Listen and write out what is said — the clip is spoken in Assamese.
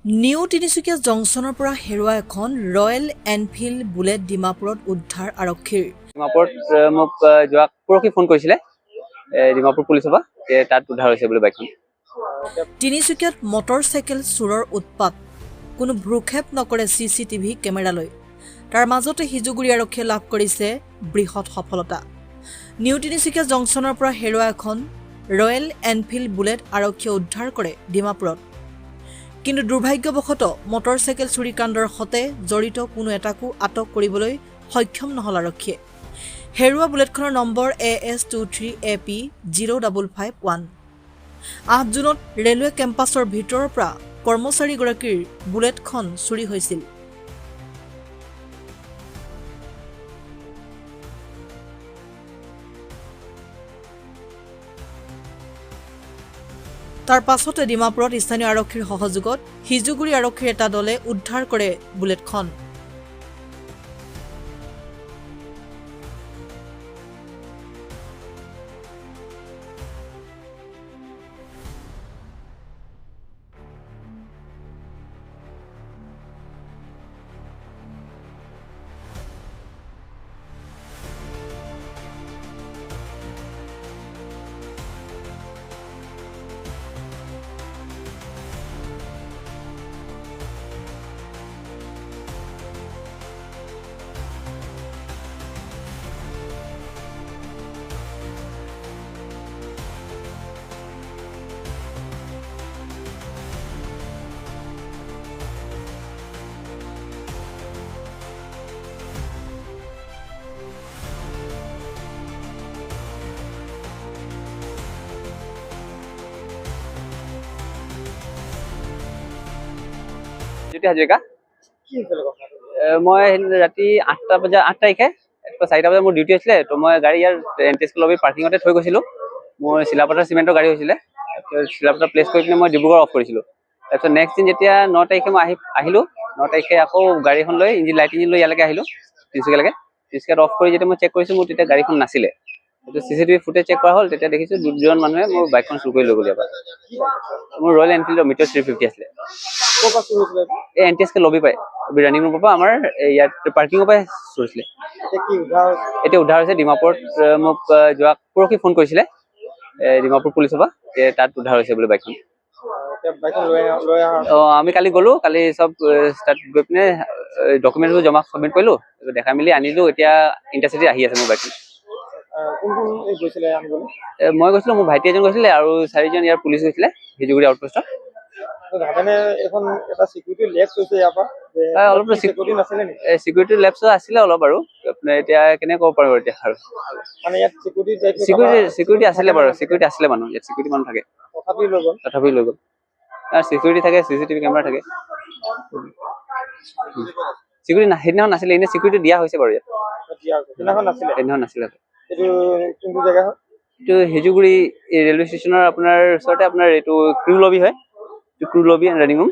নিউ তিনিচুকীয়া জংচনৰ পৰা হেৰুৱা এখন ৰয়েল এনফিল্ড বুলেট ডিমাপুৰত উদ্ধাৰ আৰক্ষীৰ। ডিমাপুৰত মোক যোৱা পৰহি ফোন কৰিছিলে ডিমাপুৰ পুলিচৰ পৰা তাত উদ্ধাৰ হৈছে বুলি বাইকখন। তিনিচুকীয়াত মটৰচাইকেল চোৰৰ উৎপাত কোনো ভ্ৰক্ষেপ নকৰে চিচিটিভি কেমেৰালৈ। তাৰ মাজতে হিজুগুৰি আৰক্ষীয়ে লাভ কৰিছে বৃহৎ সফলতা। নিউ তিনিচুকীয়া জংচনৰ পৰা হেৰুৱা এখন ৰয়েল এনফিল্ড বুলেট আৰক্ষীয়ে উদ্ধাৰ কৰে ডিমাপুৰত। কিন্তু দুৰ্ভাগ্যবশতঃ মটৰচাইকেল চুৰি কাণ্ডৰ সৈতে জড়িত কোনো এটাকো আটক কৰিবলৈ সক্ষম নহল আৰক্ষীয়ে। হেৰুৱা বুলেটখনৰ নম্বৰ AS23AP0551। 8 জুনত ৰেলৱে কেম্পাছৰ ভিতৰৰ পৰা কৰ্মচাৰীগৰাকীৰ বুলেটখন চুৰি হৈছিল। তাৰ পাছতে ডিমাপুৰত স্থানীয় আৰক্ষীৰ সহযোগত হিজুগুৰি আৰক্ষীৰ এটা দলে উদ্ধাৰ কৰে বুলেটখন। জ্যোতি হাজৰিকা। মই ৰাতি 8 তাৰিখে 4টা বজাত মোৰ ডিউটি আছিলে। তো মই গাড়ী ইয়াৰ এনটিএছ লবি পাৰ্কিঙতে থৈ গৈছিলোঁ। মোৰ চিলাপথাৰ চিমেণ্টৰ গাড়ী হৈছিলে। চিলাপথাৰ প্লেচ কৰি পিনে মই ডিব্ৰুগড় অফ কৰিছিলোঁ। তাৰপিছত নেক্সট দিন যেতিয়া 9 তাৰিখে মই আহিলোঁ, 9 তাৰিখে আকৌ গাড়ীখন লৈ লাইট ইঞ্জিন লৈ ইয়ালৈকে আহিলোঁ তিনিচুকীয়ালৈকে। তিনিচুকীয়াত অফ কৰি যেতিয়া মই চেক কৰিছোঁ, মোৰ তেতিয়া গাড়ীখন নাছিলে। সেইটো চিচিটিভি ফুটেজ চেক কৰা হ'ল, তেতিয়া দেখিছোঁ দুজন মানুহে মোৰ বাইকখন চুৰ কৰি লৈ গ'ল ইয়াৰ পৰা। মোৰ ৰয়েল এনফিল্ডৰ মিটাৰ 350 আছিলে। এই এনটিএছ লবি পায় ৰানিং ৰুমৰ পৰা আমাৰ ইয়াত পাৰ্কিঙৰ পৰাই চুৰিছিলে। এতিয়া উদ্ধাৰ হৈছে ডিমাপুৰত মোক যোৱা পৰহি ফোন কৰিছিলে ডিমাপুৰ পুলিচৰ পৰা তাত উদ্ধাৰ হৈছে বুলি বাইকখন। আমি কালি গ'লো, কালি চব তাত গৈ পিনে ডকুমেণ্টবোৰ জমা চাবমিট কৰিলোঁ, দেখাই মেলি আনিলোঁ। এতিয়া ইণ্টাৰচিটি আহি আছে মোৰ বাইকখন। মই গৈছিলোঁ, মোৰ ভাইটি এজন গৈছিলে আৰু 4জন ইয়াৰ পুলিচ গৈছিলে হিজুগুৰি আউটপোষ্টত। চিকিউৰিটি লেপছ আছিলে অলপ আৰু আপোনাৰ এতিয়া কেনেকৈ ক'ব পাৰিব এতিয়া আৰু চিকিউৰিটি আছিলে বাৰু, চিকিউৰিটি আছিলে মানুহ ইয়াত, চিকিউৰিটি মানুহ থাকে তথাপি লৈ গ'ল। চিকিউৰিটি থাকে, চিচিটিভি কেমেৰা থাকে। চিকিউৰিটি সেইদিনাখন নাছিলে, এনেই চিকিউৰিটি দিয়া হৈছে বাৰু ইয়াত। সেইদিনাখন নাছিলে। এইটো হিজুগুৰি ৰেলৱে ষ্টেচনৰ আপোনাৰ ওচৰতে আপোনাৰ এইটো ক্ৰু লবি হয়, ক্ৰু লবি এণ্ড ৰানিং ৰুম।